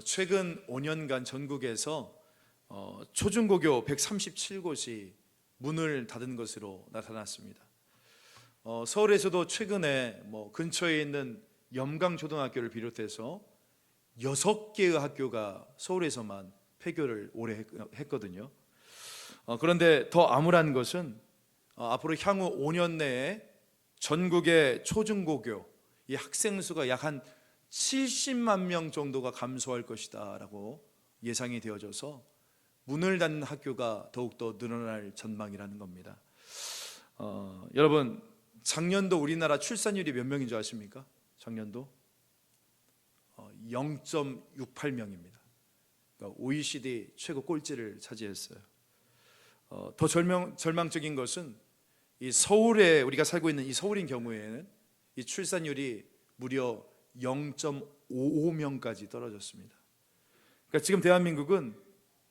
최근 5년간 전국에서 초중고교 137곳이 문을 닫은 것으로 나타났습니다. 서울에서도 최근에 근처에 있는 염강초등학교를 비롯해서 6개의 학교가 서울에서만 폐교를 올해 했거든요. 그런데 더 암울한 것은 앞으로 향후 5년 내에 전국의 초중고교 이 학생 수가 약 한 70만 명 정도가 감소할 것이다 라고 예상이 되어져서 문을 닫는 학교가 더욱더 늘어날 전망이라는 겁니다. 여러분, 작년도 우리나라 출산율이 몇 명인 줄 아십니까? 작년도 0.68명입니다. 그러니까 OECD 최고 꼴찌를 차지했어요. 더 절망적인 것은 이 서울에 우리가 살고 있는 이 서울인 경우에는 이 출산율이 무려 0.55명까지 떨어졌습니다. 그러니까 지금 대한민국은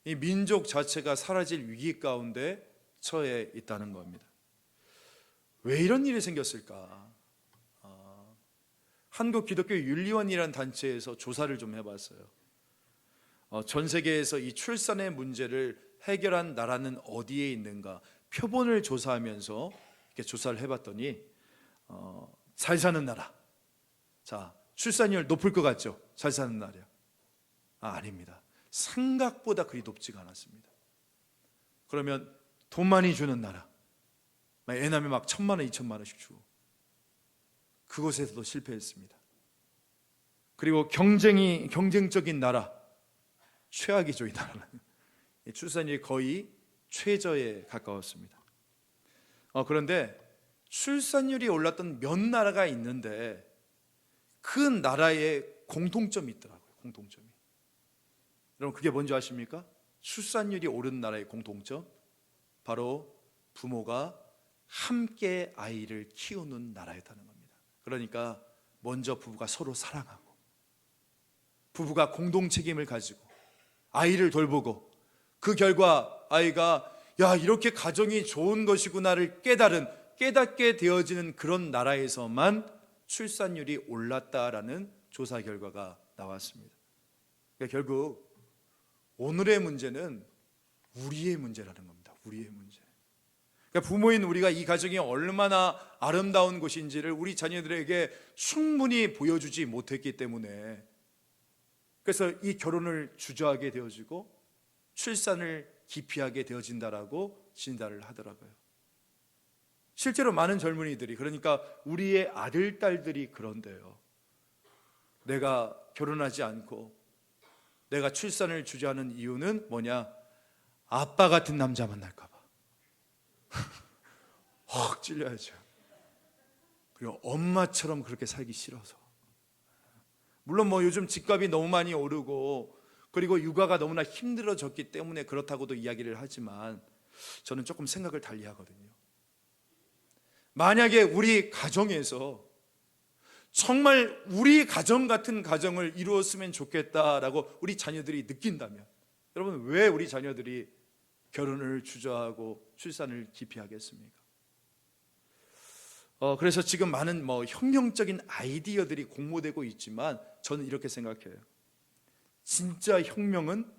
이 민족 자체가 사라질 위기 가운데 처해 있다는 겁니다. 왜 이런 일이 생겼을까? 한국기독교윤리원이라는 단체에서 조사를 좀 해봤어요. 전 세계에서 이 출산의 문제를 해결한 나라는 어디에 있는가 표본을 조사하면서 이렇게 조사를 해봤더니 잘 사는 나라, 자, 출산율 높을 것 같죠? 잘 사는 나라. 아닙니다. 생각보다 그리 높지가 않았습니다. 그러면 돈 많이 주는 나라, 애 낳으면 막 1,000만 원, 2,000만 원씩 주고, 그곳에서도 실패했습니다. 그리고 경쟁적인 나라, 최악이죠. 이 나라는 출산율이 거의 최저에 가까웠습니다. 그런데 출산율이 올랐던 몇 나라가 있는데 그 나라에 공통점이 있더라고요. 공통점이. 여러분, 그게 뭔지 아십니까? 출산율이 오른 나라의 공통점, 바로 부모가 함께 아이를 키우는 나라였다는 겁니다. 그러니까 먼저 부부가 서로 사랑하고, 부부가 공동 책임을 가지고 아이를 돌보고, 그 결과 아이가 이렇게 가정이 좋은 것이구나를 깨닫게 되어지는 그런 나라에서만 출산율이 올랐다라는 조사 결과가 나왔습니다. 그러니까 결국 오늘의 문제는 우리의 문제라는 겁니다. 우리의 문제. 그러니까 부모인 우리가 이 가정이 얼마나 아름다운 곳인지를 우리 자녀들에게 충분히 보여주지 못했기 때문에, 그래서 이 결혼을 주저하게 되어지고 출산을 기피하게 되어진다라고 진단을 하더라고요. 실제로 많은 젊은이들이, 그러니까 우리의 아들, 딸들이 그런데요. 내가 결혼하지 않고 내가 출산을 주저하는 이유는 뭐냐? 아빠 같은 남자 만날까 봐. 확 찔려야죠. 그리고 엄마처럼 그렇게 살기 싫어서. 물론 요즘 집값이 너무 많이 오르고 그리고 육아가 너무나 힘들어졌기 때문에 그렇다고도 이야기를 하지만 저는 조금 생각을 달리 하거든요. 만약에 우리 가정에서 정말 우리 가정 같은 가정을 이루었으면 좋겠다라고 우리 자녀들이 느낀다면, 여러분, 왜 우리 자녀들이 결혼을 주저하고 출산을 기피하겠습니까? 그래서 지금 많은 혁명적인 아이디어들이 공모되고 있지만 저는 이렇게 생각해요. 진짜 혁명은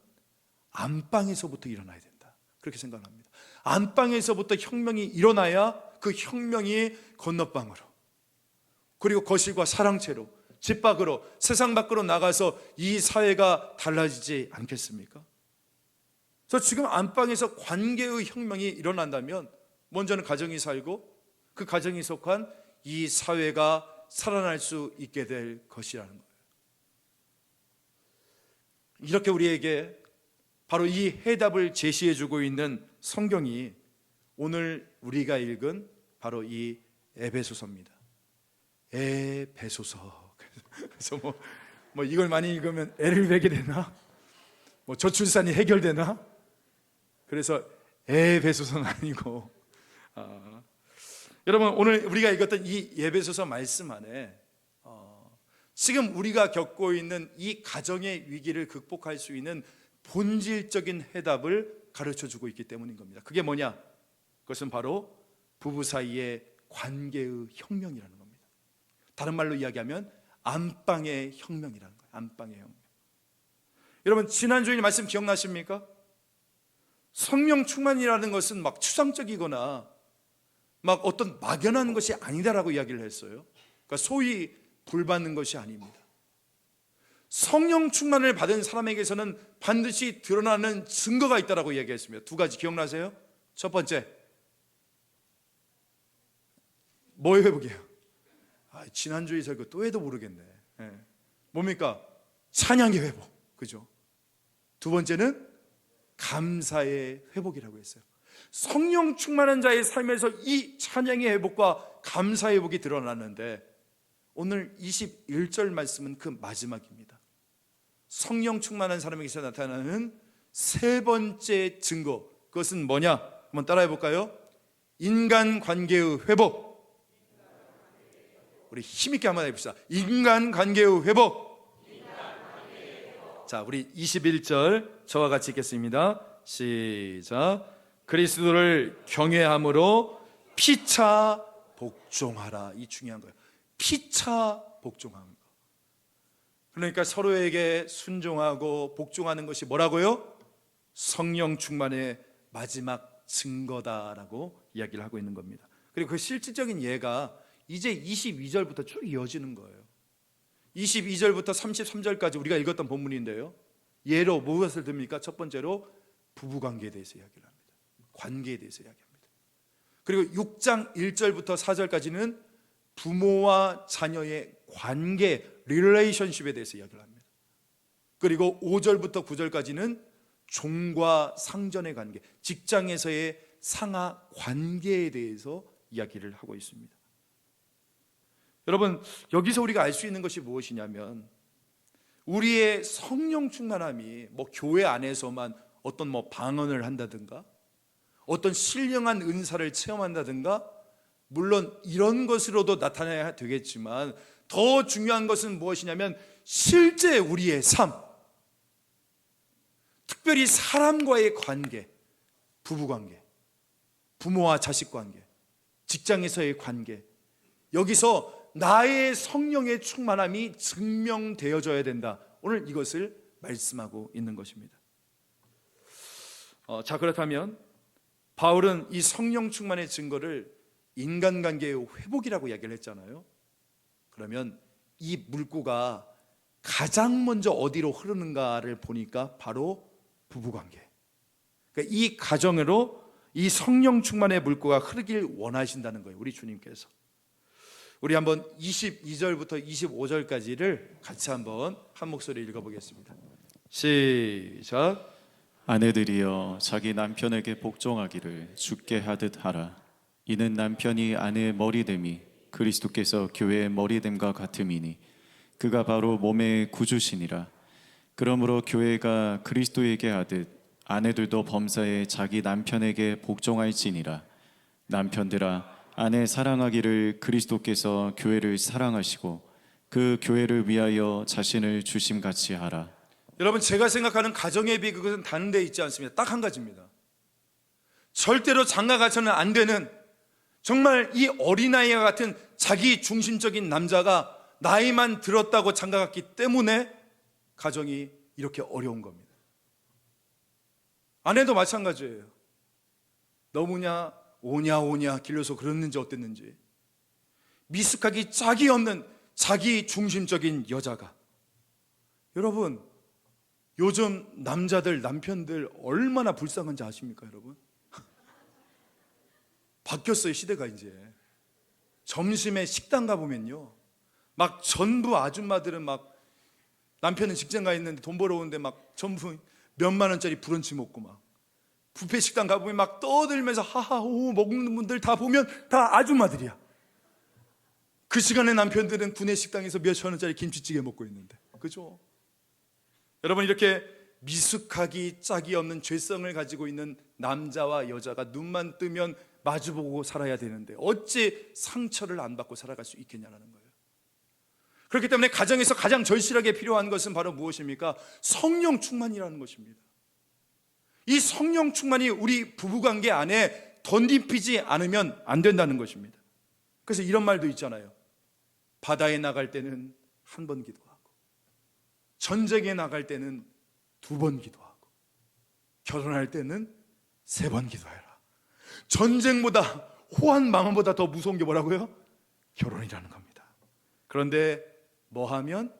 안방에서부터 일어나야 된다, 그렇게 생각합니다. 안방에서부터 혁명이 일어나야 그 혁명이 건너방으로, 그리고 거실과 사랑채로, 집 밖으로, 세상 밖으로 나가서 이 사회가 달라지지 않겠습니까? 그래서 지금 안방에서 관계의 혁명이 일어난다면 먼저는 가정이 살고 그 가정이 속한 이 사회가 살아날 수 있게 될 것이라는 거예요. 이렇게 우리에게 바로 이 해답을 제시해 주고 있는 성경이 오늘 우리가 읽은 바로 이 에베소서입니다. 에베소서. 그래서 이걸 많이 읽으면 애를 베게 되나? 저출산이 해결되나? 그래서 에베소서는 아니고, 여러분, 오늘 우리가 읽었던 이 에베소서 말씀 안에 지금 우리가 겪고 있는 이 가정의 위기를 극복할 수 있는 본질적인 해답을 가르쳐주고 있기 때문인 겁니다. 그게 뭐냐? 그것은 바로 부부 사이의 관계의 혁명이라는 겁니다. 다른 말로 이야기하면 안방의 혁명이라는 거예요. 안방의 혁명. 여러분 지난주일 말씀 기억나십니까? 성령 충만이라는 것은 막 추상적이거나 막 어떤 막연한 것이 아니다라고 이야기를 했어요. 그러니까 소위 불받는 것이 아닙니다. 성령 충만을 받은 사람에게서는 반드시 드러나는 증거가 있다라고 이야기했습니다. 두 가지 기억나세요? 첫 번째, 뭐의 회복이에요? 지난주에 설교 또 해도 모르겠네. 뭡니까? 찬양의 회복, 그죠? 두 번째는 감사의 회복이라고 했어요. 성령 충만한 자의 삶에서 이 찬양의 회복과 감사의 회복이 드러나는데, 오늘 21절 말씀은 그 마지막입니다. 성령 충만한 사람에게서 나타나는 세 번째 증거, 그것은 뭐냐? 한번 따라해 볼까요? 인간관계의 회복. 우리 힘있게 한번 해봅시다. 인간관계의 회복. 자, 우리 21절 저와 같이 읽겠습니다. 시작. 그리스도를 경외함으로 피차 복종하라. 이 중요한 거예요. 피차 복종하는 거. 그러니까 서로에게 순종하고 복종하는 것이 뭐라고요? 성령 충만의 마지막 증거다라고 이야기를 하고 있는 겁니다. 그리고 그 실질적인 예가 이제 22절부터 쭉 이어지는 거예요. 22절부터 33절까지 우리가 읽었던 본문인데요, 예로 무엇을 듭니까? 첫 번째로 부부관계에 대해서 이야기를 합니다. 관계에 대해서 이야기합니다. 그리고 6장 1절부터 4절까지는 부모와 자녀의 관계, 릴레이션십에 대해서 이야기를 합니다. 그리고 5절부터 9절까지는 종과 상전의 관계, 직장에서의 상하 관계에 대해서 이야기를 하고 있습니다. 여러분, 여기서 우리가 알 수 있는 것이 무엇이냐면, 우리의 성령 충만함이 교회 안에서만 어떤 방언을 한다든가 어떤 신령한 은사를 체험한다든가, 물론 이런 것으로도 나타나야 되겠지만 더 중요한 것은 무엇이냐면 실제 우리의 삶, 특별히 사람과의 관계, 부부관계, 부모와 자식 관계, 직장에서의 관계, 여기서 나의 성령의 충만함이 증명되어져야 된다. 오늘 이것을 말씀하고 있는 것입니다. 자, 그렇다면 바울은 이 성령 충만의 증거를 인간관계의 회복이라고 이야기를 했잖아요. 그러면 이 물구가 가장 먼저 어디로 흐르는가를 보니까 바로 부부관계. 그러니까 이 가정으로 이 성령 충만의 물구가 흐르길 원하신다는 거예요, 우리 주님께서. 우리 한번 22절부터 25절까지를 같이 한번 한 목소리 읽어보겠습니다. 시작. 아내들이여 자기 남편에게 복종하기를 주께 하듯 하라. 이는 남편이 아내의 머리됨이 그리스도께서 교회의 머리됨과 같음이니 그가 바로 몸의 구주시니라. 그러므로 교회가 그리스도에게 하듯 아내들도 범사에 자기 남편에게 복종할지니라. 남편들아 아내 사랑하기를 그리스도께서 교회를 사랑하시고 그 교회를 위하여 자신을 주심같이 하라. 여러분, 제가 생각하는 가정의 비극은 다른 데 있지 않습니다. 딱 한 가지입니다. 절대로 장가 가서는 안 되는, 정말 이 어린아이와 같은 자기 중심적인 남자가 나이만 들었다고 장가 갔기 때문에 가정이 이렇게 어려운 겁니다. 아내도 마찬가지예요. 너무냐 오냐 길러서 그랬는지 어땠는지, 미숙하기 짝이 없는 자기 중심적인 여자가. 여러분, 요즘 남자들, 남편들 얼마나 불쌍한지 아십니까, 여러분? 바뀌었어요, 시대가. 이제 점심에 식당 가보면요, 막 전부 아줌마들은 막 남편은 직장 가 있는데 돈 벌어오는데 막 전부 몇만 원짜리 브런치 먹고, 막 뷔페 식당 가보면 막 떠들면서 하하호 먹는 분들 다 보면 다 아줌마들이야. 그 시간에 남편들은 구내 식당에서 몇천 원짜리 김치찌개 먹고 있는데, 그죠? 여러분, 이렇게 미숙하기 짝이 없는 죄성을 가지고 있는 남자와 여자가 눈만 뜨면 마주보고 살아야 되는데 어찌 상처를 안 받고 살아갈 수 있겠냐는 거예요. 그렇기 때문에 가정에서 가장 절실하게 필요한 것은 바로 무엇입니까? 성령 충만이라는 것입니다. 이 성령 충만이 우리 부부관계 안에 덧입히지 않으면 안 된다는 것입니다. 그래서 이런 말도 있잖아요. 바다에 나갈 때는 한 번 기도하고 전쟁에 나갈 때는 2번 기도하고, 결혼할 때는 3번 기도해라. 전쟁보다, 호환 망언보다 더 무서운 게 뭐라고요? 결혼이라는 겁니다. 그런데 뭐 하면?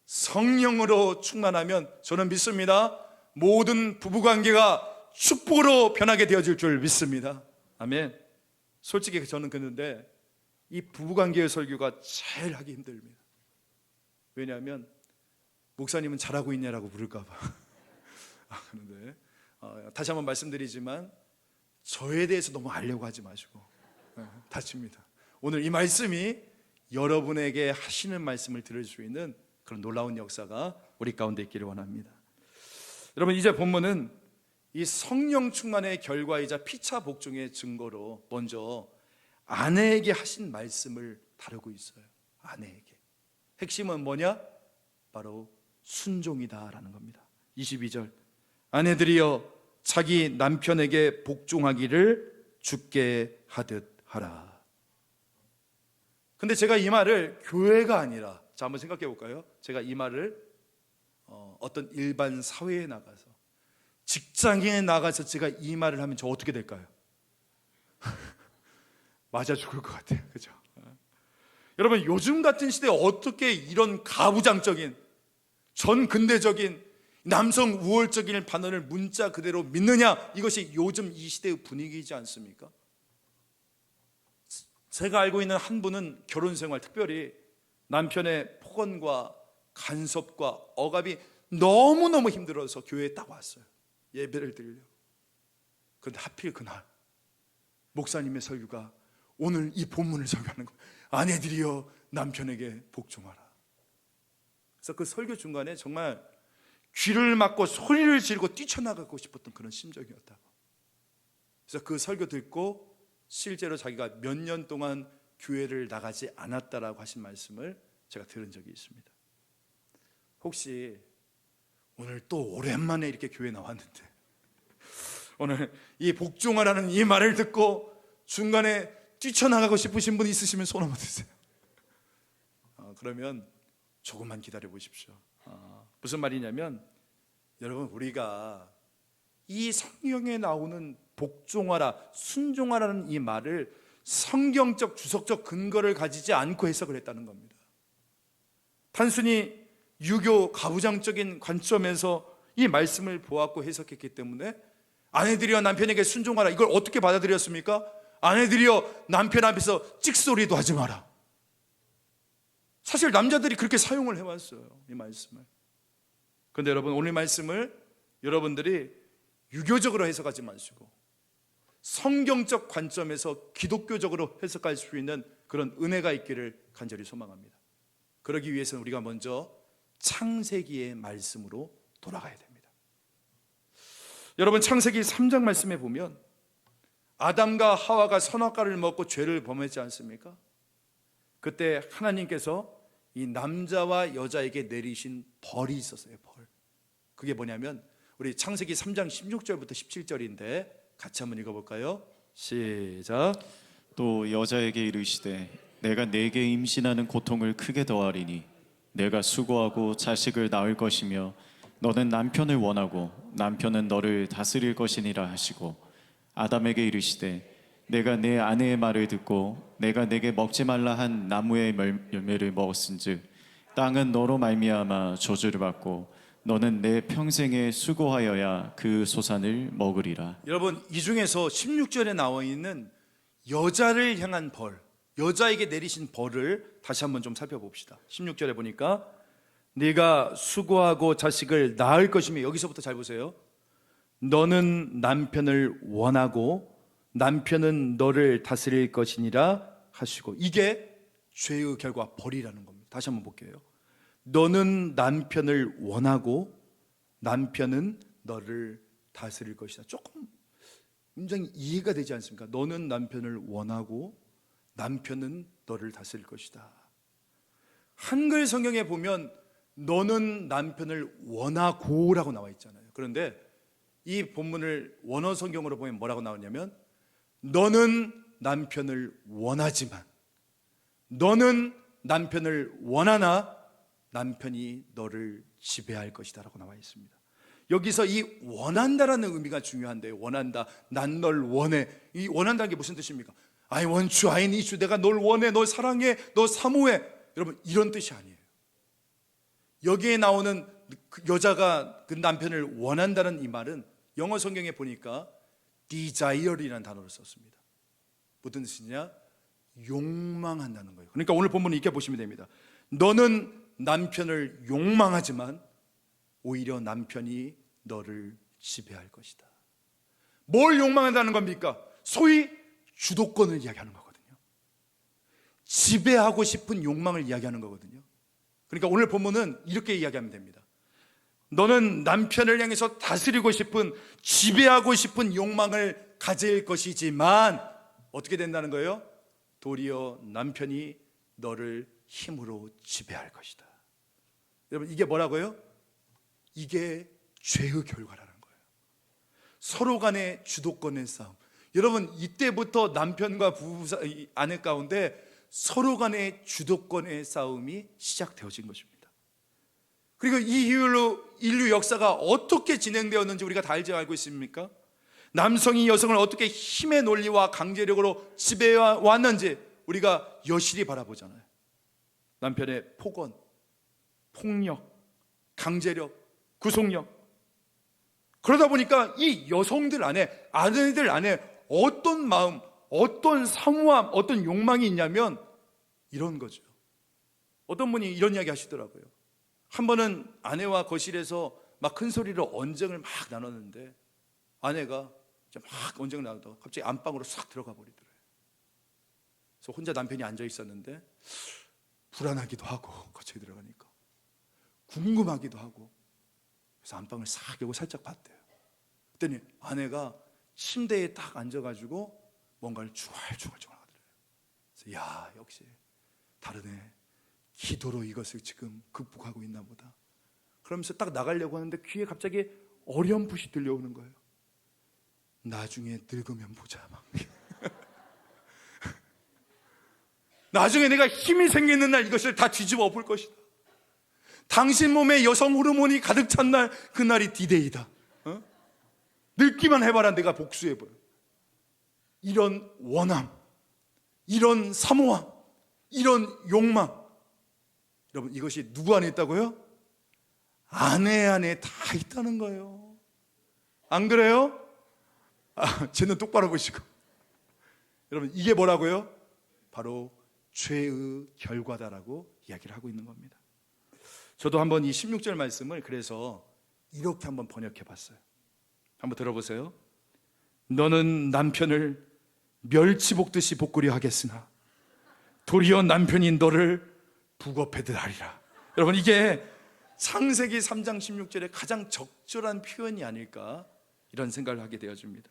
성령으로 충만하면 저는 믿습니다. 모든 부부관계가 축복으로 변하게 되어질 줄 믿습니다. 아멘. 솔직히 저는 그런데 이 부부관계의 설교가 제일 하기 힘듭니다. 왜냐하면 목사님은 잘하고 있냐라고 물을까 봐. 그런데 다시 한번 말씀드리지만 저에 대해서 너무 알려고 하지 마시고 다칩니다. 오늘 이 말씀이 여러분에게 하시는 말씀을 들을 수 있는 그런 놀라운 역사가 우리 가운데 있기를 원합니다. 여러분, 이제 본문은 이 성령 충만의 결과이자 피차 복종의 증거로 먼저 아내에게 하신 말씀을 다루고 있어요. 아내에게. 핵심은 뭐냐? 바로 순종이다라는 겁니다. 22절, 아내들이여 자기 남편에게 복종하기를 주께 하듯 하라. 근데 제가 이 말을 교회가 아니라, 자 한번 생각해 볼까요? 제가 이 말을 어떤 일반 사회에 나가서, 직장에 나가서 제가 이 말을 하면 저 어떻게 될까요? 맞아 죽을 것 같아요. 그죠? 여러분, 요즘 같은 시대에 어떻게 이런 가부장적인, 전근대적인, 남성 우월적인 반언을 문자 그대로 믿느냐? 이것이 요즘 이 시대의 분위기이지 않습니까? 제가 알고 있는 한 분은 결혼 생활, 특별히 남편의 폭언과 간섭과 억압이 너무너무 힘들어서 교회에 딱 왔어요. 예배를 드리려고. 그런데 하필 그날 목사님의 설교가 오늘 이 본문을 설교하는 거예요. 아내들이여 남편에게 복종하라. 그래서 그 설교 중간에 정말 귀를 막고 소리를 지르고 뛰쳐나가고 싶었던 그런 심정이었다고. 그래서 그 설교 듣고 실제로 자기가 몇 년 동안 교회를 나가지 않았다라고 하신 말씀을 제가 들은 적이 있습니다. 혹시 오늘 또 오랜만에 이렇게 교회 나왔는데 오늘 이 복종하라는 이 말을 듣고 중간에 뛰쳐나가고 싶으신 분 있으시면 손 한번 드세요. 그러면 조금만 기다려 보십시오. 무슨 말이냐면, 여러분, 우리가 이 성경에 나오는 복종하라, 순종하라는 이 말을 성경적 주석적 근거를 가지지 않고 해석을 했다는 겁니다. 단순히 유교 가부장적인 관점에서 이 말씀을 보았고 해석했기 때문에 아내들이여 남편에게 순종하라, 이걸 어떻게 받아들였습니까? 아내들이여 남편 앞에서 찍소리도 하지 마라. 사실 남자들이 그렇게 사용을 해왔어요, 이 말씀을. 그런데 여러분, 오늘 말씀을 여러분들이 유교적으로 해석하지 마시고 성경적 관점에서 기독교적으로 해석할 수 있는 그런 은혜가 있기를 간절히 소망합니다. 그러기 위해서는 우리가 먼저 창세기의 말씀으로 돌아가야 됩니다. 여러분, 창세기 3장 말씀에 보면 아담과 하와가 선악과를 먹고 죄를 범했지 않습니까? 그때 하나님께서 이 남자와 여자에게 내리신 벌이 있었어요. 벌. 그게 뭐냐면 우리 창세기 3장 16절부터 17절인데 같이 한번 읽어볼까요? 시작. 또 여자에게 이르시되 내가 네게 임신하는 고통을 크게 더하리니 내가 수고하고 자식을 낳을 것이며 너는 남편을 원하고 남편은 너를 다스릴 것이니라 하시고 아담에게 이르시되 내가 내 아내의 말을 듣고 내가 내게 먹지 말라 한 나무의 열매를 먹었은즉 땅은 너로 말미암아 저주를 받고 너는 내 평생에 수고하여야 그 소산을 먹으리라. 여러분, 이 중에서 16절에 나와 있는 여자를 향한 벌, 여자에게 내리신 벌을 다시 한번 좀 살펴봅시다. 16절에 보니까 네가 수고하고 자식을 낳을 것이며, 여기서부터 잘 보세요. 너는 남편을 원하고 남편은 너를 다스릴 것이니라 하시고, 이게 죄의 결과, 벌이라는 겁니다. 다시 한번 볼게요. 너는 남편을 원하고 남편은 너를 다스릴 것이다. 조금 굉장히 이해가 되지 않습니까? 너는 남편을 원하고 남편은 너를 다스릴 것이다. 한글 성경에 보면 너는 남편을 원하고라고 나와 있잖아요. 그런데 이 본문을 원어 성경으로 보면 뭐라고 나오냐면 너는 남편을 원하지만, 너는 남편을 원하나 남편이 너를 지배할 것이다 라고 나와 있습니다. 여기서 이 원한다라는 의미가 중요한데요. 원한다. 난 널 원해. 이 원한다는 게 무슨 뜻입니까? I want you, I need you. 내가 널 원해, 널 사랑해, 너 사모해. 여러분, 이런 뜻이 아니에요. 여기에 나오는 그 여자가 그 남편을 원한다는 이 말은 영어 성경에 보니까 desire이라는 단어를 썼습니다. 무슨 뜻이냐? 욕망한다는 거예요. 그러니까 오늘 본문을 이렇게 보시면 됩니다. 너는 남편을 욕망하지만 오히려 남편이 너를 지배할 것이다. 뭘 욕망한다는 겁니까? 소위 주도권을 이야기하는 거거든요. 지배하고 싶은 욕망을 이야기하는 거거든요. 그러니까 오늘 본문은 이렇게 이야기하면 됩니다. 너는 남편을 향해서 다스리고 싶은, 지배하고 싶은 욕망을 가질 것이지만 어떻게 된다는 거예요? 도리어 남편이 너를 힘으로 지배할 것이다. 여러분, 이게 뭐라고요? 이게 죄의 결과라는 거예요. 서로 간의 주도권의 싸움. 여러분, 이때부터 남편과 아내 가운데 서로 간의 주도권의 싸움이 시작되어진 것입니다. 그리고 이 이후로 인류 역사가 어떻게 진행되었는지 우리가 다 알고 있습니까? 남성이 여성을 어떻게 힘의 논리와 강제력으로 지배해 왔는지 우리가 여실히 바라보잖아요. 남편의 폭언, 폭력, 강제력, 구속력. 그러다 보니까 이 여성들 안에, 아내들 안에 어떤 마음, 어떤 사모함, 어떤 욕망이 있냐면 이런 거죠. 어떤 분이 이런 이야기 하시더라고요. 한 번은 아내와 거실에서 막 큰 소리로 언쟁을 막 나눴는데 아내가 막 언쟁을 나누다가 갑자기 안방으로 싹 들어가 버리더래요. 그래서 혼자 남편이 앉아 있었는데 불안하기도 하고, 거치에 들어가니까 궁금하기도 하고, 그래서 안방을 싹 열고 살짝 봤대요. 그랬더니 아내가 침대에 딱 앉아가지고 뭔가를 중얼중얼 하더래요. 그래서 야, 역시 다르네. 기도로 이것을 지금 극복하고 있나 보다. 그러면서 딱 나가려고 하는데 귀에 갑자기 어렴풋이 들려오는 거예요. 나중에 늙으면 보자. 막. 나중에 내가 힘이 생기는 날 이것을 다 뒤집어 엎을 것이다. 당신 몸에 여성 호르몬이 가득 찬 날, 그날이 디데이다. 늙기만 해봐라, 내가 복수해버려. 이런 원함, 이런 사모함, 이런 욕망, 여러분, 이것이 누구 안에 있다고요? 아내 안에 다 있다는 거예요. 안 그래요? 제 눈 똑바로 보시고. 여러분, 이게 뭐라고요? 바로 죄의 결과다라고 이야기를 하고 있는 겁니다. 저도 한번 이 16절 말씀을 그래서 이렇게 한번 번역해 봤어요. 한번 들어보세요. 너는 남편을 멸치 볶듯이 볶으려 하겠으나 도리어 남편이 너를 북업해들 하리라. 여러분, 이게 창세기 3장 16절에 가장 적절한 표현이 아닐까, 이런 생각을 하게 되어집니다.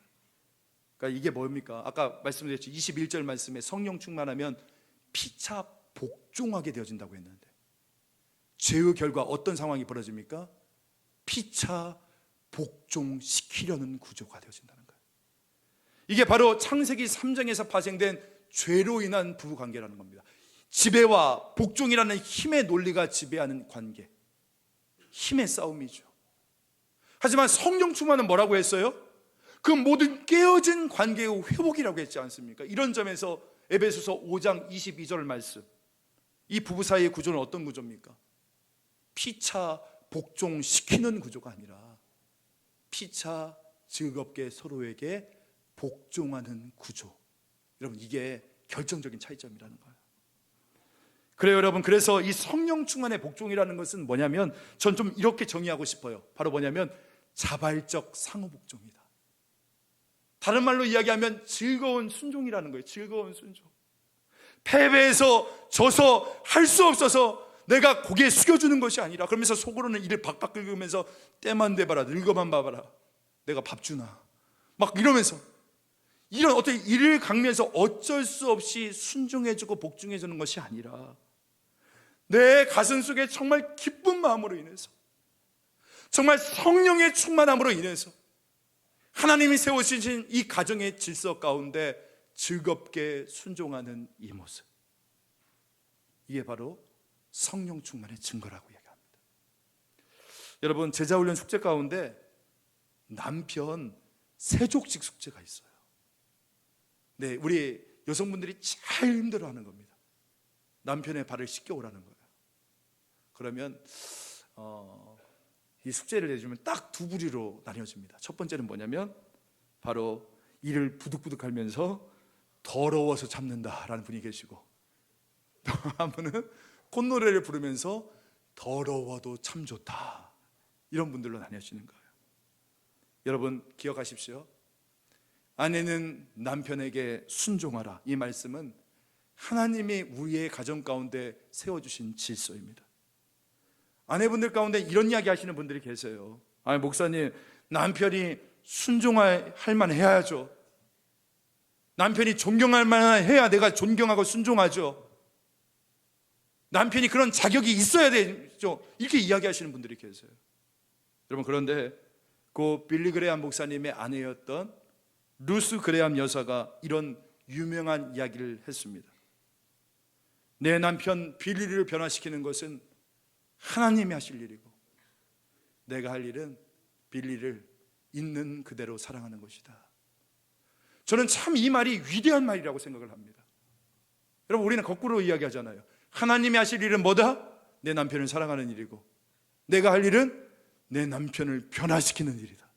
그러니까 이게 뭡니까? 아까 말씀드렸죠. 21절 말씀에 성령 충만하면 피차 복종하게 되어진다고 했는데, 죄의 결과 어떤 상황이 벌어집니까? 피차 복종시키려는 구조가 되어진다는 거예요. 이게 바로 창세기 3장에서 파생된 죄로 인한 부부관계라는 겁니다. 지배와 복종이라는 힘의 논리가 지배하는 관계, 힘의 싸움이죠. 하지만 성령 충만은 뭐라고 했어요? 그 모든 깨어진 관계의 회복이라고 했지 않습니까? 이런 점에서 에베소서 5장 22절 말씀, 이 부부 사이의 구조는 어떤 구조입니까? 피차 복종시키는 구조가 아니라 피차 즐겁게 서로에게 복종하는 구조. 여러분, 이게 결정적인 차이점이라는 거예요. 그래요, 여러분. 그래서 이 성령 충만의 복종이라는 것은 뭐냐면, 전 좀 이렇게 정의하고 싶어요. 바로 뭐냐면 자발적 상호 복종이다. 다른 말로 이야기하면 즐거운 순종이라는 거예요. 즐거운 순종. 패배해서 져서 할 수 없어서 내가 고개 숙여주는 것이 아니라, 그러면서 속으로는 이를 박박 긁으면서 때만 대봐라, 늙어만 봐봐라, 내가 밥 주나, 막 이러면서 이런 어떤 이를 강면서 어쩔 수 없이 순종해주고 복종해주는 것이 아니라 내 가슴 속에 정말 기쁜 마음으로 인해서, 정말 성령의 충만함으로 인해서 하나님이 세우신 이 가정의 질서 가운데 즐겁게 순종하는 이 모습, 이게 바로 성령 충만의 증거라고 얘기합니다. 여러분, 제자훈련 숙제 가운데 남편 세족식 숙제가 있어요. 네, 우리 여성분들이 제일 힘들어하는 겁니다. 남편의 발을 씻겨 오라는 거예요. 그러면 이 숙제를 내주면 딱 두 부류로 나뉘어집니다. 첫 번째는 뭐냐면 바로 이를 부득부득 갈면서 더러워서 참는다라는 분이 계시고, 또 한 분은 콧노래를 부르면서 더러워도 참 좋다, 이런 분들로 나뉘어지는 거예요. 여러분 기억하십시오. 아내는 남편에게 순종하라, 이 말씀은 하나님이 우리의 가정 가운데 세워주신 질서입니다. 아내분들 가운데 이런 이야기 하시는 분들이 계세요. 아니 목사님, 남편이 순종할 만 해야죠. 남편이 존경할 만 해야 내가 존경하고 순종하죠. 남편이 그런 자격이 있어야 되죠. 이렇게 이야기하시는 분들이 계세요. 여러분, 그런데 그 빌리 그레암 목사님의 아내였던 루스 그레암 여사가 이런 유명한 이야기를 했습니다. 내 남편 빌리를 변화시키는 것은 하나님이 하실 일이고, 내가 할 일은 빌리를 있는 그대로 사랑하는 것이다. 저는 참 이 말이 위대한 말이라고 생각을 합니다. 여러분, 우리는 거꾸로 이야기하잖아요. 하나님이 하실 일은 뭐다? 내 남편을 사랑하는 일이고, 내가 할 일은 내 남편을 변화시키는 일이다.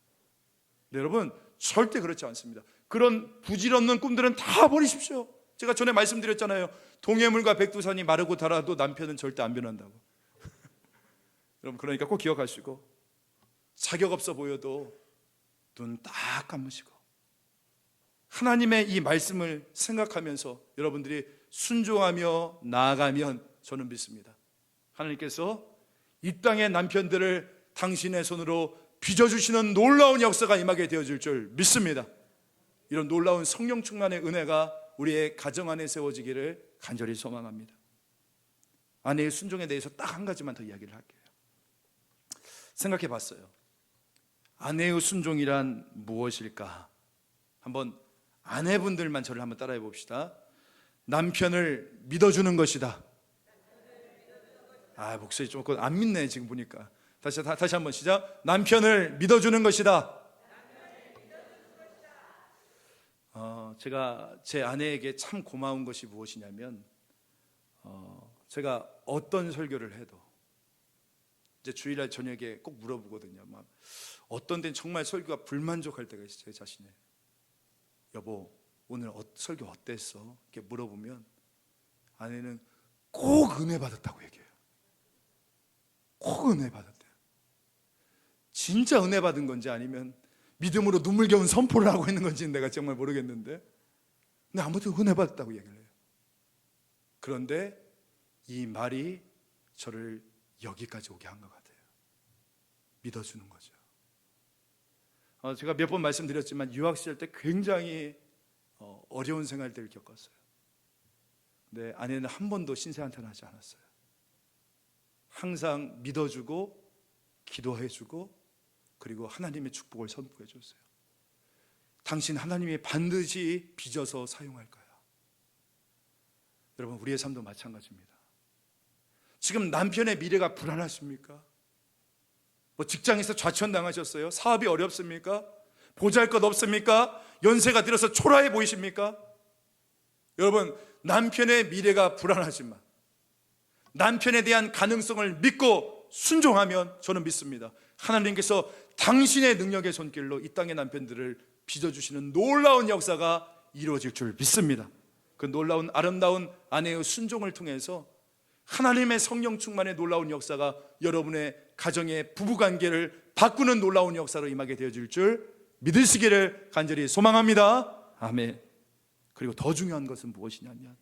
네, 여러분, 절대 그렇지 않습니다. 그런 부질없는 꿈들은 다 버리십시오. 제가 전에 말씀드렸잖아요. 동해물과 백두산이 마르고 닳아도 남편은 절대 안 변한다고. 여러분, 그러니까 꼭 기억하시고, 자격 없어 보여도 눈 딱 감으시고 하나님의 이 말씀을 생각하면서 여러분들이 순종하며 나아가면 저는 믿습니다. 하나님께서 이 땅의 남편들을 당신의 손으로 빚어주시는 놀라운 역사가 임하게 되어질 줄 믿습니다. 이런 놀라운 성령 충만의 은혜가 우리의 가정 안에 세워지기를 간절히 소망합니다. 아내의 순종에 대해서 딱 한 가지만 더 이야기를 할게요. 생각해 봤어요. 아내의 순종이란 무엇일까? 한번 아내분들만 저를 한번 따라해 봅시다. 남편을 믿어주는 것이다. 아, 목소리 조금 안 믿네 지금 보니까. 다시 한번 시작. 남편을 믿어주는 것이다. 제가 제 아내에게 참 고마운 것이 무엇이냐면, 제가 어떤 설교를 해도 이제 주일날 저녁에 꼭 물어보거든요. 막 어떤 데는 정말 설교가 불만족할 때가 있어요. 제 자신에. 여보, 오늘 설교 어땠어? 이렇게 물어보면 아내는 꼭 은혜 받았다고 얘기해요. 꼭 은혜 받았대요. 진짜 은혜 받은 건지 아니면 믿음으로 눈물겨운 선포를 하고 있는 건지는 내가 정말 모르겠는데, 근데 아무튼 은혜 받았다고 얘기를 해요. 그런데 이 말이 저를 여기까지 오게 한 것 같아요. 믿어주는 거죠. 제가 몇 번 말씀드렸지만 유학 시절 때 굉장히 어려운 생활들을 겪었어요. 근데 아내는 한 번도 신세한탄하지 않았어요. 항상 믿어주고 기도해주고 그리고 하나님의 축복을 선포해 줬어요. 당신 하나님이 반드시 빚어서 사용할 거야. 여러분, 우리의 삶도 마찬가지입니다. 지금 남편의 미래가 불안하십니까? 뭐 직장에서 좌천당하셨어요? 사업이 어렵습니까? 보잘것 없습니까? 연세가 들어서 초라해 보이십니까? 여러분, 남편의 미래가 불안하지만 남편에 대한 가능성을 믿고 순종하면 저는 믿습니다. 하나님께서 당신의 능력의 손길로 이 땅의 남편들을 빚어주시는 놀라운 역사가 이루어질 줄 믿습니다. 그 놀라운 아름다운 아내의 순종을 통해서 하나님의 성령 충만의 놀라운 역사가 여러분의 가정의 부부관계를 바꾸는 놀라운 역사로 임하게 되어질 줄 믿으시기를 간절히 소망합니다. 아멘. 그리고 더 중요한 것은 무엇이냐면,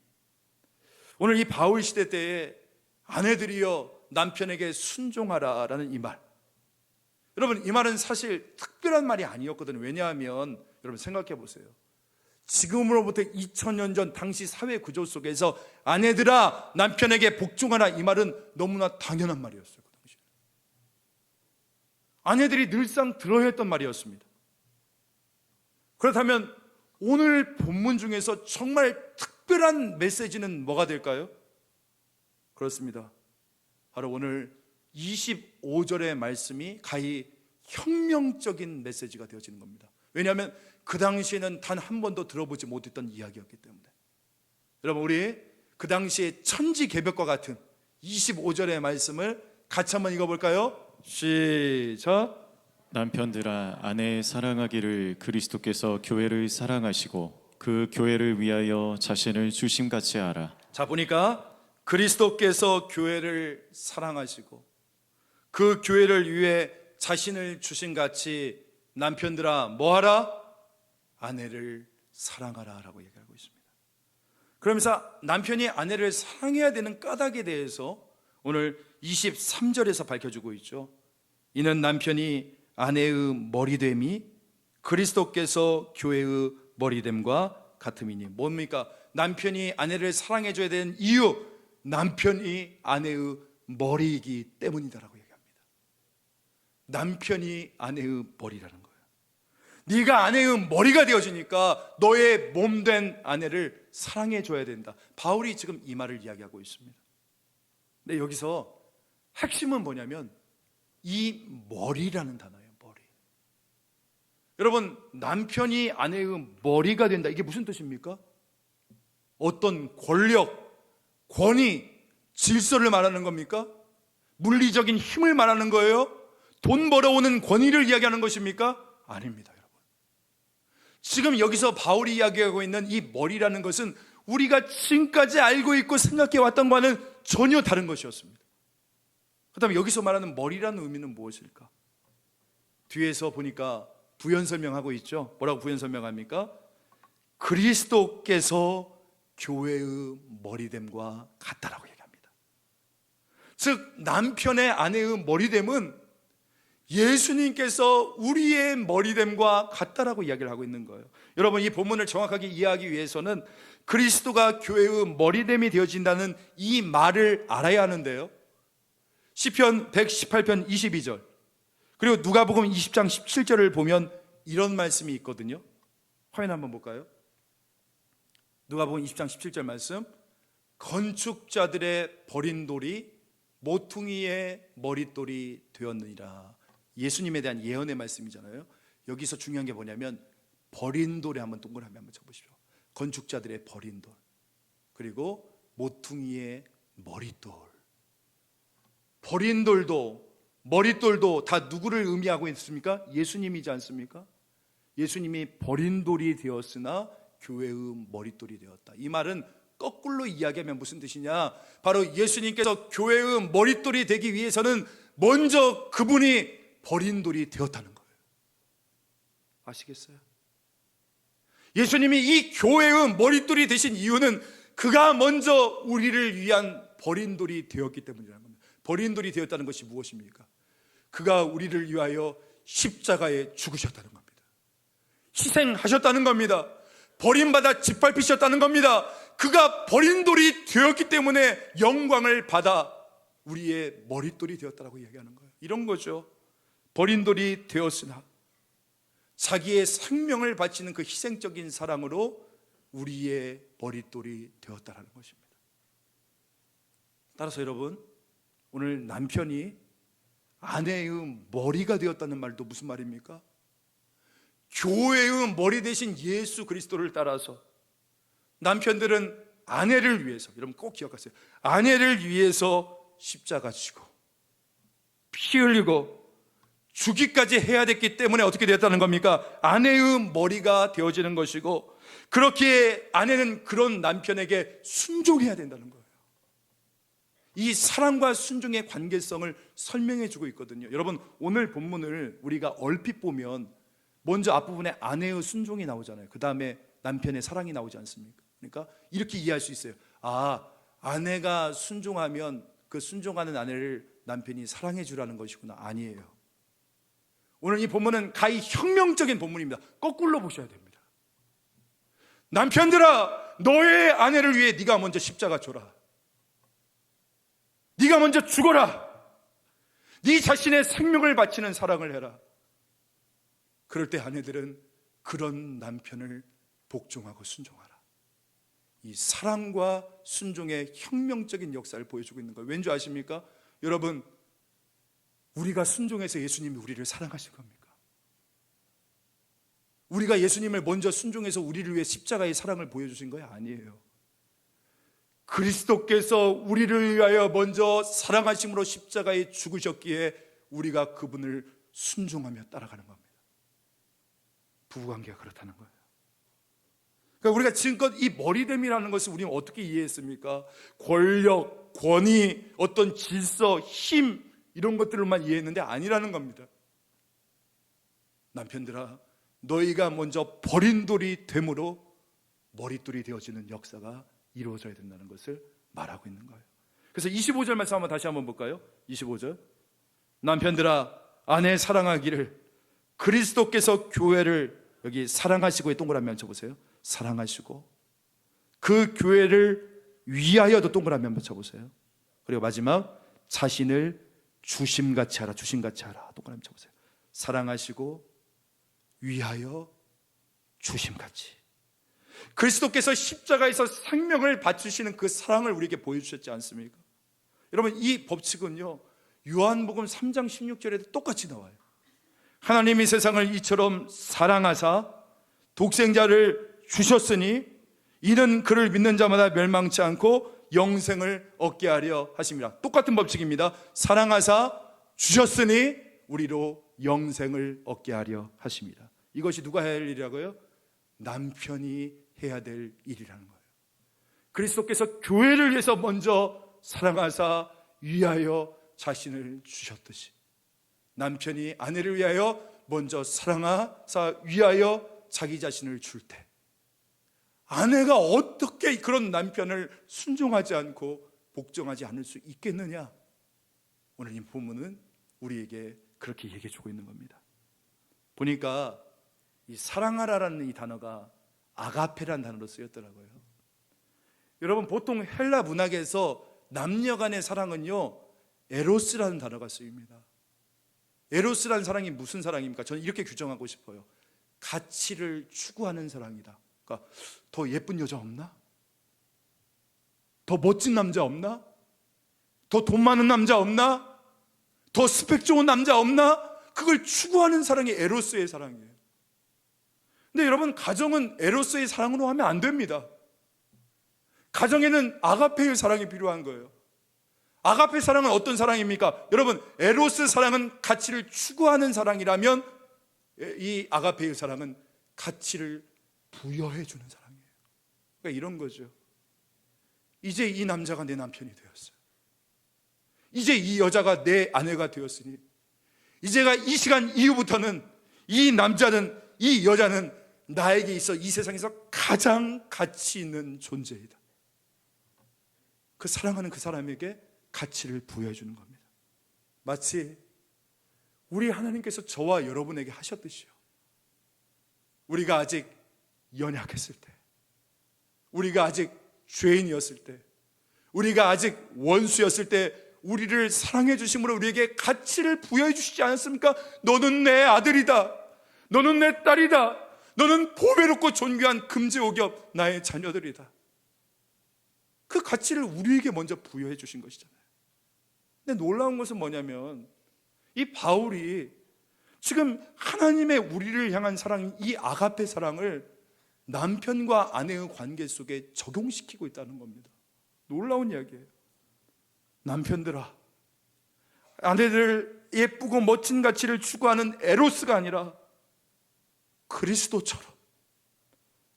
오늘 이 바울 시대 때에 아내들이여 남편에게 순종하라라는 이 말, 여러분, 이 말은 사실 특별한 말이 아니었거든요. 왜냐하면 여러분 생각해 보세요. 지금으로부터 2000년 전 당시 사회 구조 속에서 아내들아 남편에게 복종하라, 이 말은 너무나 당연한 말이었어요. 그 당시에 아내들이 늘상 들어야 했던 말이었습니다. 그렇다면 오늘 본문 중에서 정말 특별한 메시지는 뭐가 될까요? 그렇습니다. 바로 오늘 25절의 말씀이 가히 혁명적인 메시지가 되어지는 겁니다. 왜냐하면 그 당시에는 단 한 번도 들어보지 못했던 이야기였기 때문에. 여러분, 우리 그 당시에 천지개벽과 같은 25절의 말씀을 같이 한번 읽어볼까요? 시작. 남편들아 아내 사랑하기를 그리스도께서 교회를 사랑하시고 그 교회를 위하여 자신을 주심같이 하라. 자, 보니까 그리스도께서 교회를 사랑하시고 그 교회를 위해 자신을 주신 같이 남편들아 뭐하라? 아내를 사랑하라 라고 얘기하고 있습니다. 그러면서 남편이 아내를 사랑해야 되는 까닭에 대해서 오늘 23절에서 밝혀주고 있죠. 이는 남편이 아내의 머리됨이 그리스도께서 교회의 머리됨과 같음이니. 뭡니까? 남편이 아내를 사랑해줘야 되는 이유, 남편이 아내의 머리이기 때문이다라고 얘기합니다. 남편이 아내의 머리라는 거예요. 네가 아내의 머리가 되어지니까 너의 몸된 아내를 사랑해줘야 된다. 바울이 지금 이 말을 이야기하고 있습니다. 근데 여기서 핵심은 뭐냐면 이 머리라는 단어예요. 머리. 여러분, 남편이 아내의 머리가 된다. 이게 무슨 뜻입니까? 어떤 권력, 권위, 질서를 말하는 겁니까? 물리적인 힘을 말하는 거예요? 돈 벌어오는 권위를 이야기하는 것입니까? 아닙니다, 여러분. 지금 여기서 바울이 이야기하고 있는 이 머리라는 것은 우리가 지금까지 알고 있고 생각해 왔던 것과는 전혀 다른 것이었습니다. 그 다음에 여기서 말하는 머리라는 의미는 무엇일까? 뒤에서 보니까 부연 설명하고 있죠. 뭐라고 부연 설명합니까? 그리스도께서 교회의 머리됨과 같다라고 얘기합니다. 즉 남편의 아내의 머리됨은 예수님께서 우리의 머리됨과 같다라고 이야기를 하고 있는 거예요. 여러분, 이 본문을 정확하게 이해하기 위해서는 그리스도가 교회의 머리됨이 되어진다는 이 말을 알아야 하는데요, 시편 118편 22절 그리고 누가복음 20장 17절을 보면 이런 말씀이 있거든요. 화면 한번 볼까요? 누가복음 20장 17절 말씀. 건축자들의 버린 돌이 모퉁이의 머릿돌이 되었느니라. 예수님에 대한 예언의 말씀이잖아요. 여기서 중요한 게 뭐냐면 버린 돌에 한번 동그라미 한번 쳐보십시오. 건축자들의 버린 돌, 그리고 모퉁이의 머릿돌. 버린 돌도 머릿돌도 다 누구를 의미하고 있습니까? 예수님이지 않습니까? 예수님이 버린 돌이 되었으나 교회의 머릿돌이 되었다. 이 말은 거꾸로 이야기하면 무슨 뜻이냐? 바로 예수님께서 교회의 머릿돌이 되기 위해서는 먼저 그분이 버린 돌이 되었다는 거예요. 아시겠어요? 예수님이 이 교회의 머릿돌이 되신 이유는 그가 먼저 우리를 위한 버린 돌이 되었기 때문이라는 겁니다. 버린 돌이 되었다는 것이 무엇입니까? 그가 우리를 위하여 십자가에 죽으셨다는 겁니다. 희생하셨다는 겁니다. 버림받아 짓밟히셨다는 겁니다. 그가 버린 돌이 되었기 때문에 영광을 받아 우리의 머릿돌이 되었다고 얘기하는 거예요. 이런 거죠. 버린 돌이 되었으나 자기의 생명을 바치는 그 희생적인 사랑으로 우리의 머릿돌이 되었다는 것입니다. 따라서 여러분, 오늘 남편이 아내의 머리가 되었다는 말도 무슨 말입니까? 교회의 머리 대신 예수 그리스도를 따라서 남편들은 아내를 위해서, 여러분 꼭 기억하세요, 아내를 위해서 십자가 지고 피 흘리고 죽기까지 해야 됐기 때문에 어떻게 되었다는 겁니까? 아내의 머리가 되어지는 것이고, 그렇게 아내는 그런 남편에게 순종해야 된다는 거예요. 이 사랑과 순종의 관계성을 설명해 주고 있거든요. 여러분, 오늘 본문을 우리가 얼핏 보면 먼저 앞부분에 아내의 순종이 나오잖아요. 그 다음에 남편의 사랑이 나오지 않습니까? 그러니까 이렇게 이해할 수 있어요. 아, 아내가 순종하면 그 순종하는 아내를 남편이 사랑해 주라는 것이구나. 아니에요. 오늘 이 본문은 가히 혁명적인 본문입니다. 거꾸로 보셔야 됩니다. 남편들아, 너의 아내를 위해 네가 먼저 십자가 져라. 네가 먼저 죽어라. 네 자신의 생명을 바치는 사랑을 해라. 그럴 때 아내들은 그런 남편을 복종하고 순종하라. 이 사랑과 순종의 혁명적인 역사를 보여주고 있는 거예요. 왠지 아십니까? 여러분, 우리가 순종해서 예수님이 우리를 사랑하신 겁니까? 우리가 예수님을 먼저 순종해서 우리를 위해 십자가의 사랑을 보여주신 거야? 아니에요. 그리스도께서 우리를 위하여 먼저 사랑하심으로 십자가에 죽으셨기에 우리가 그분을 순종하며 따라가는 겁니다. 부부관계가 그렇다는 거예요. 그러니까 우리가 지금껏 이 머리됨이라는 것을 우리는 어떻게 이해했습니까? 권력, 권위, 어떤 질서, 힘 이런 것들로만 이해했는데 아니라는 겁니다. 남편들아, 너희가 먼저 버린 돌이 되므로 머릿돌이 되어지는 역사가 이루어져야 된다는 것을 말하고 있는 거예요. 그래서 25절 말씀 한번 다시 한번 볼까요? 25절. 남편들아, 아내 사랑하기를 그리스도께서 교회를, 여기 사랑하시고의 동그라미 한번 쳐보세요. 사랑하시고 그 교회를 위하여도 동그라미 한번 쳐보세요. 그리고 마지막, 자신을 주심같이 하라. 주심같이 하라. 동그라미 쳐보세요. 사랑하시고 위하여 주심같이. 그리스도께서 십자가에서 생명을 바치시는 그 사랑을 우리에게 보여주셨지 않습니까? 여러분, 이 법칙은요 요한복음 3장 16절에도 똑같이 나와요. 하나님이 세상을 이처럼 사랑하사 독생자를 주셨으니 이는 그를 믿는 자마다 멸망치 않고 영생을 얻게 하려 하심이라. 똑같은 법칙입니다. 사랑하사 주셨으니 우리로 영생을 얻게 하려 하심이라. 이것이 누가 해야 할 일이라고요? 남편이 해야 될 일이라는 거예요. 그리스도께서 교회를 위해서 먼저 사랑하사 위하여 자신을 주셨듯이 남편이 아내를 위하여 먼저 사랑하사 위하여 자기 자신을 줄 때, 아내가 어떻게 그런 남편을 순종하지 않고 복종하지 않을 수 있겠느냐? 오늘 이 본문은 우리에게 그렇게 얘기해 주고 있는 겁니다. 보니까 이 사랑하라라는 이 단어가 아가페라는 단어로 쓰였더라고요. 여러분, 보통 헬라 문학에서 남녀 간의 사랑은요 에로스라는 단어가 쓰입니다. 에로스라는 사랑이 무슨 사랑입니까? 저는 이렇게 규정하고 싶어요. 가치를 추구하는 사랑이다. 그러니까 더 예쁜 여자 없나? 더 멋진 남자 없나? 더 돈 많은 남자 없나? 더 스펙 좋은 남자 없나? 그걸 추구하는 사랑이 에로스의 사랑이에요. 근데 여러분, 가정은 에로스의 사랑으로 하면 안 됩니다. 가정에는 아가페의 사랑이 필요한 거예요. 아가페 사랑은 어떤 사랑입니까? 여러분, 에로스 사랑은 가치를 추구하는 사랑이라면 이 아가페의 사랑은 가치를 부여해 주는 사랑이에요. 그러니까 이런 거죠. 이제 이 남자가 내 남편이 되었어요. 이제 이 여자가 내 아내가 되었으니 이제가 이 시간 이후부터는 이 남자는, 이 여자는 나에게 있어 이 세상에서 가장 가치 있는 존재이다. 그 사랑하는 그 사람에게 가치를 부여해 주는 겁니다. 마치 우리 하나님께서 저와 여러분에게 하셨듯이요. 우리가 아직 연약했을 때, 우리가 아직 죄인이었을 때, 우리가 아직 원수였을 때 우리를 사랑해 주심으로 우리에게 가치를 부여해 주시지 않았습니까? 너는 내 아들이다. 너는 내 딸이다. 너는 보배롭고 존귀한 금지옥엽 나의 자녀들이다. 그 가치를 우리에게 먼저 부여해 주신 것이잖아요. 근데 놀라운 것은 뭐냐면 이 바울이 지금 하나님의 우리를 향한 사랑인 이 아가페 사랑을 남편과 아내의 관계 속에 적용시키고 있다는 겁니다. 놀라운 이야기예요. 남편들아, 아내들 예쁘고 멋진 가치를 추구하는 에로스가 아니라 그리스도처럼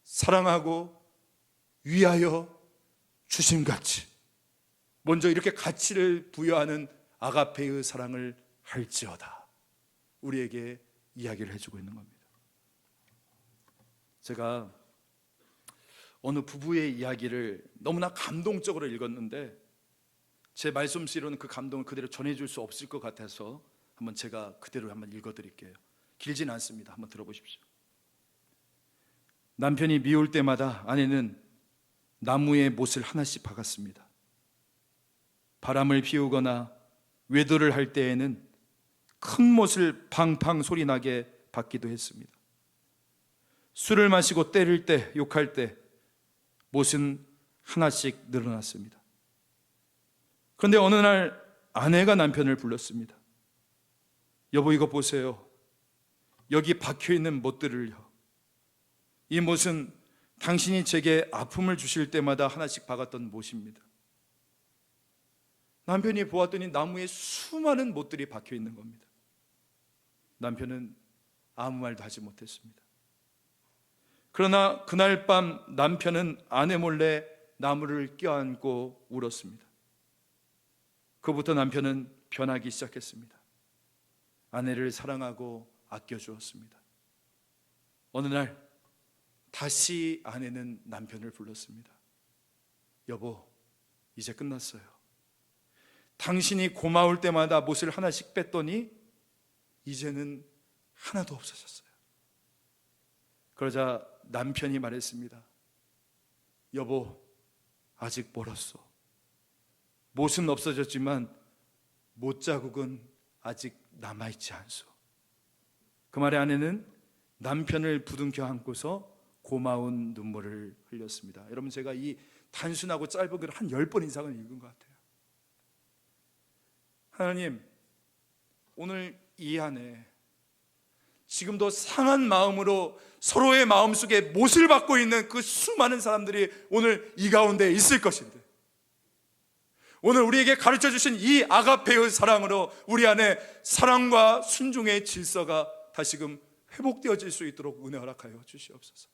사랑하고 위하여 주심같이 먼저 이렇게 가치를 부여하는 아가페의 사랑을 할지어다. 우리에게 이야기를 해주고 있는 겁니다. 제가 어느 부부의 이야기를 너무나 감동적으로 읽었는데 제 말씀씨로는 그 감동을 그대로 전해줄 수 없을 것 같아서 한번 제가 그대로 한번 읽어드릴게요. 길진 않습니다. 한번 들어보십시오. 남편이 미울 때마다 아내는 나무에 못을 하나씩 박았습니다. 바람을 피우거나 외도를 할 때에는 큰 못을 팡팡 소리나게 박기도 했습니다. 술을 마시고 때릴 때, 욕할 때 못은 하나씩 늘어났습니다. 그런데 어느 날 아내가 남편을 불렀습니다. 여보 이거 보세요. 여기 박혀있는 못들을요. 이 못은 당신이 제게 아픔을 주실 때마다 하나씩 박았던 못입니다. 남편이 보았더니 나무에 수많은 못들이 박혀있는 겁니다. 남편은 아무 말도 하지 못했습니다. 그러나 그날 밤 남편은 아내 몰래 나무를 껴안고 울었습니다. 그부터 남편은 변하기 시작했습니다. 아내를 사랑하고 아껴주었습니다. 어느 날 다시 아내는 남편을 불렀습니다. 여보, 이제 끝났어요. 당신이 고마울 때마다 못을 하나씩 뺐더니 이제는 하나도 없어졌어요. 그러자 남편이 말했습니다. 여보, 아직 멀었어. 못은 없어졌지만 못 자국은 아직 남아있지 않소. 그 말에 아내는 남편을 부둥켜 안고서 고마운 눈물을 흘렸습니다. 여러분, 제가 이 단순하고 짧은 글을 한 10번 이상은 읽은 것 같아요. 하나님, 오늘 이 안에 지금도 상한 마음으로 서로의 마음속에 못을 받고 있는 그 수많은 사람들이 오늘 이 가운데 있을 것인데, 오늘 우리에게 가르쳐 주신 이 아가페의 사랑으로 우리 안에 사랑과 순종의 질서가 다시금 회복되어질 수 있도록 은혜 허락하여 주시옵소서.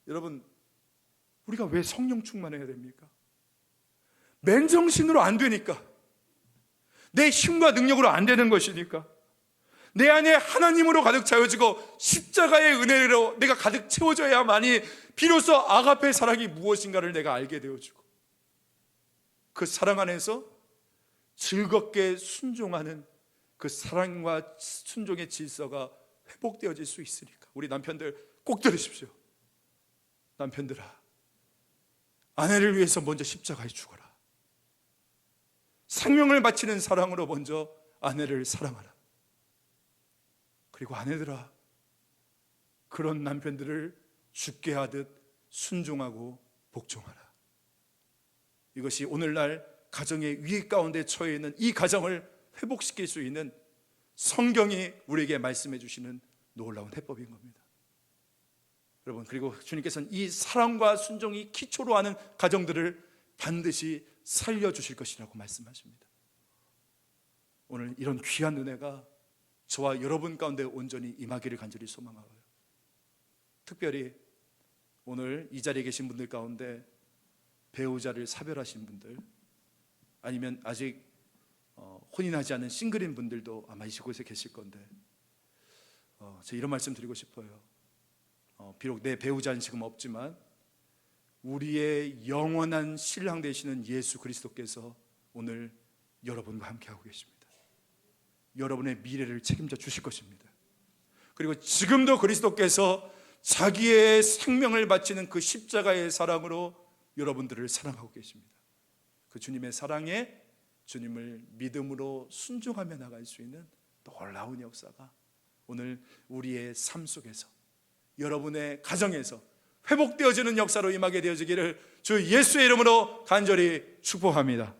여러분, 우리가 왜 성령 충만해야 됩니까? 맨정신으로 안 되니까, 내 힘과 능력으로 안 되는 것이니까, 내 안에 하나님으로 가득 차여지고 십자가의 은혜로 내가 가득 채워져야만이 비로소 아가페 사랑이 무엇인가를 내가 알게 되어지고, 그 사랑 안에서 즐겁게 순종하는 그 사랑과 순종의 질서가 회복되어질 수 있으니까. 우리 남편들 꼭 들으십시오. 남편들아, 아내를 위해서 먼저 십자가에 죽어라. 생명을 바치는 사랑으로 먼저 아내를 사랑하라. 그리고 아내들아, 그런 남편들을 죽게 하듯 순종하고 복종하라. 이것이 오늘날 가정의 위기 가운데 처해 있는 이 가정을 회복시킬 수 있는 성경이 우리에게 말씀해 주시는 놀라운 해법인 겁니다. 여러분, 그리고 주님께서는 이 사랑과 순종이 기초로 하는 가정들을 반드시 살려주실 것이라고 말씀하십니다. 오늘 이런 귀한 은혜가 저와 여러분 가운데 온전히 임하기를 간절히 소망하고요. 특별히 오늘 이 자리에 계신 분들 가운데 배우자를 사별하신 분들, 아니면 아직 혼인하지 않은 싱글인 분들도 아마 이곳에 계실 건데, 제가 이런 말씀 드리고 싶어요. 비록 내 배우자는 지금 없지만 우리의 영원한 신랑 되시는 예수 그리스도께서 오늘 여러분과 함께하고 계십니다. 여러분의 미래를 책임져 주실 것입니다. 그리고 지금도 그리스도께서 자기의 생명을 바치는 그 십자가의 사랑으로 여러분들을 사랑하고 계십니다. 그 주님의 사랑에 주님을 믿음으로 순종하며 나갈 수 있는 놀라운 역사가 오늘 우리의 삶 속에서, 여러분의 가정에서 회복되어지는 역사로 임하게 되어지기를 주 예수의 이름으로 간절히 축복합니다.